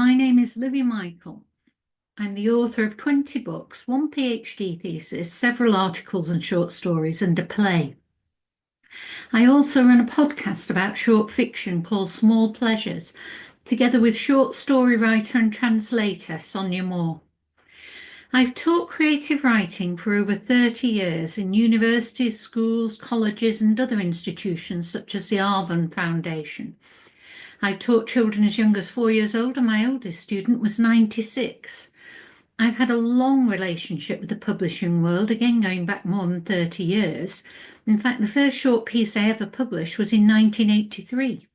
My name is Livi Michael. I'm the author of 20 books, one PhD thesis, several articles and short stories, and a play. I also run a podcast about short fiction called Small Pleasures, together with short story writer and translator Sonia Moore. I've taught creative writing for over 30 years in universities, schools, colleges, and other institutions such as the Arvon Foundation. I taught children as young as 4 years old, and my oldest student was 96. I've had a long relationship with the publishing world, again going back more than 30 years. In fact, the first short piece I ever published was in 1983.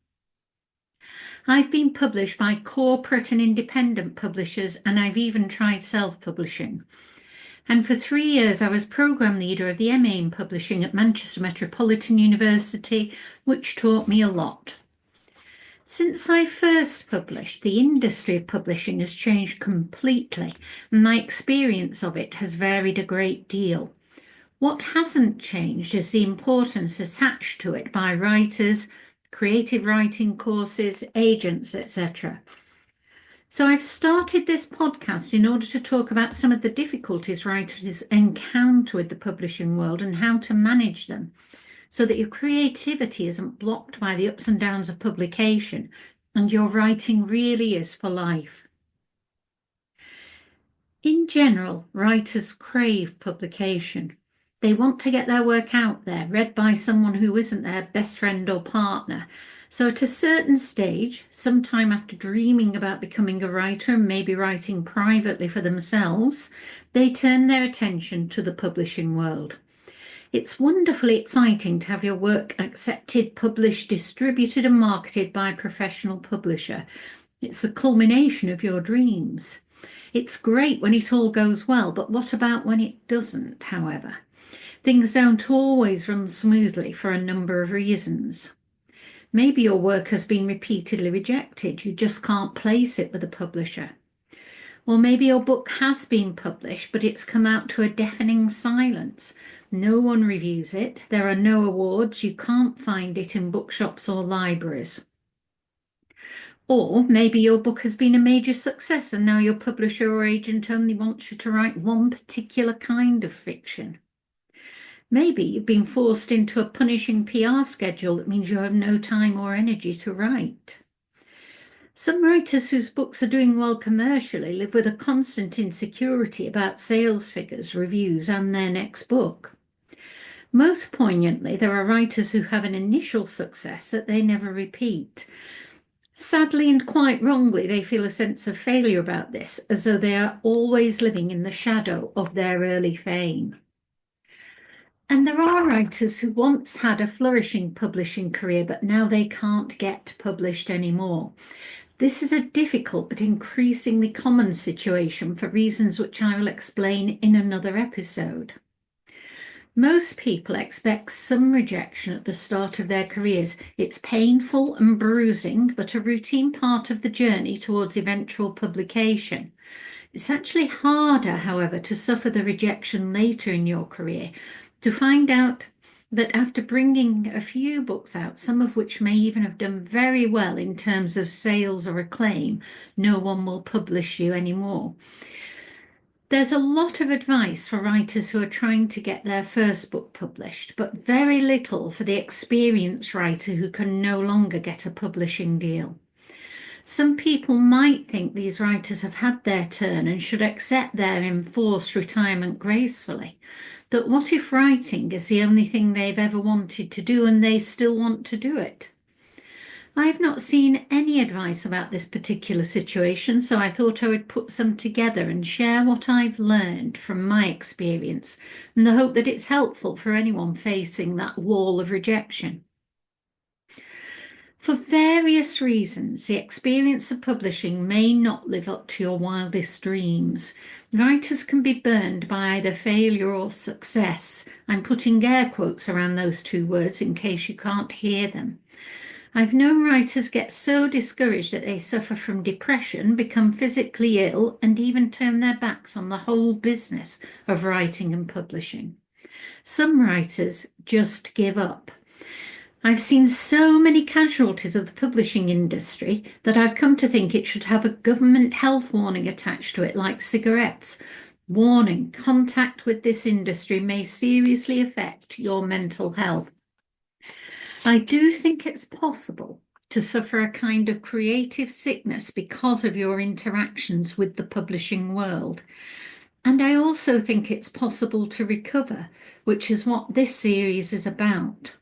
I've been published by corporate and independent publishers, and I've even tried self-publishing. And for 3 years, I was programme leader of the MA in Publishing at Manchester Metropolitan University, which taught me a lot. Since I first published, the industry of publishing has changed completely, and my experience of it has varied a great deal. What hasn't changed is the importance attached to it by writers, creative writing courses, agents, etc. So I've started this podcast in order to talk about some of the difficulties writers encounter with the publishing world and how to manage them, so that your creativity isn't blocked by the ups and downs of publication and your writing really is for life. In general, writers crave publication. They want to get their work out there, read by someone who isn't their best friend or partner. So at a certain stage, sometime after dreaming about becoming a writer and maybe writing privately for themselves, they turn their attention to the publishing world. It's wonderfully exciting to have your work accepted, published, distributed, and marketed by a professional publisher. It's the culmination of your dreams. It's great when it all goes well, but what about when it doesn't, however? Things don't always run smoothly for a number of reasons. Maybe your work has been repeatedly rejected. You just can't place it with a publisher. Or maybe your book has been published, but it's come out to a deafening silence. No one reviews it. There are no awards. You can't find it in bookshops or libraries. Or maybe your book has been a major success and now your publisher or agent only wants you to write one particular kind of fiction. Maybe you've been forced into a punishing PR schedule that means you have no time or energy to write. Some writers whose books are doing well commercially live with a constant insecurity about sales figures, reviews, and their next book. Most poignantly, there are writers who have an initial success that they never repeat. Sadly and quite wrongly, they feel a sense of failure about this, as though they are always living in the shadow of their early fame. And there are writers who once had a flourishing publishing career, but now they can't get published anymore. This is a difficult but increasingly common situation for reasons which I will explain in another episode. Most people expect some rejection at the start of their careers. It's painful and bruising, but a routine part of the journey towards eventual publication. It's actually harder, however, to suffer the rejection later in your career, to find out that after bringing a few books out, some of which may even have done very well in terms of sales or acclaim, no one will publish you anymore. There's a lot of advice for writers who are trying to get their first book published, but very little for the experienced writer who can no longer get a publishing deal. Some people might think these writers have had their turn and should accept their enforced retirement gracefully. But what if writing is the only thing they've ever wanted to do and they still want to do it? I've not seen any advice about this particular situation, so I thought I would put some together and share what I've learned from my experience in the hope that it's helpful for anyone facing that wall of rejection. For various reasons, the experience of publishing may not live up to your wildest dreams. Writers can be burned by either failure or success. I'm putting air quotes around those two words in case you can't hear them. I've known writers get so discouraged that they suffer from depression, become physically ill, and even turn their backs on the whole business of writing and publishing. Some writers just give up. I've seen so many casualties of the publishing industry that I've come to think it should have a government health warning attached to it, like cigarettes. Warning, contact with this industry may seriously affect your mental health. I do think it's possible to suffer a kind of creative sickness because of your interactions with the publishing world. And I also think it's possible to recover, which is what this series is about.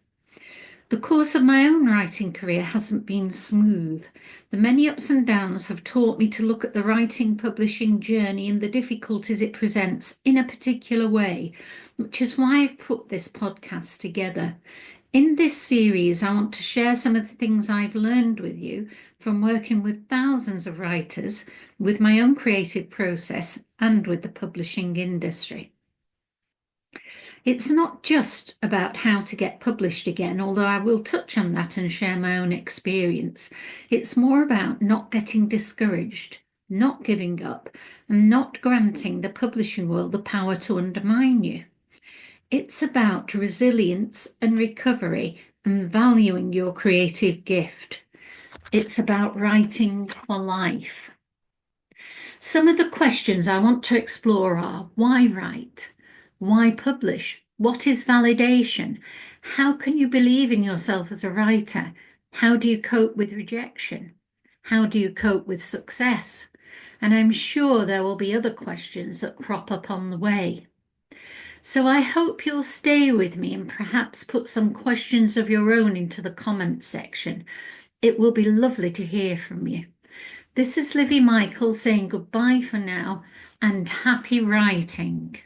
The course of my own writing career hasn't been smooth. The many ups and downs have taught me to look at the writing publishing journey and the difficulties it presents in a particular way, which is why I've put this podcast together. In this series, I want to share some of the things I've learned with you from working with thousands of writers, with my own creative process, and with the publishing industry. It's not just about how to get published again, although I will touch on that and share my own experience. It's more about not getting discouraged, not giving up, and not granting the publishing world the power to undermine you. It's about resilience and recovery and valuing your creative gift. It's about writing for life. Some of the questions I want to explore are: why write? Why publish? What is validation? How can you believe in yourself as a writer? How do you cope with rejection? How do you cope with success? And I'm sure there will be other questions that crop up on the way. So I hope you'll stay with me and perhaps put some questions of your own into the comments section. It will be lovely to hear from you. This is Livi Michael saying goodbye for now and happy writing.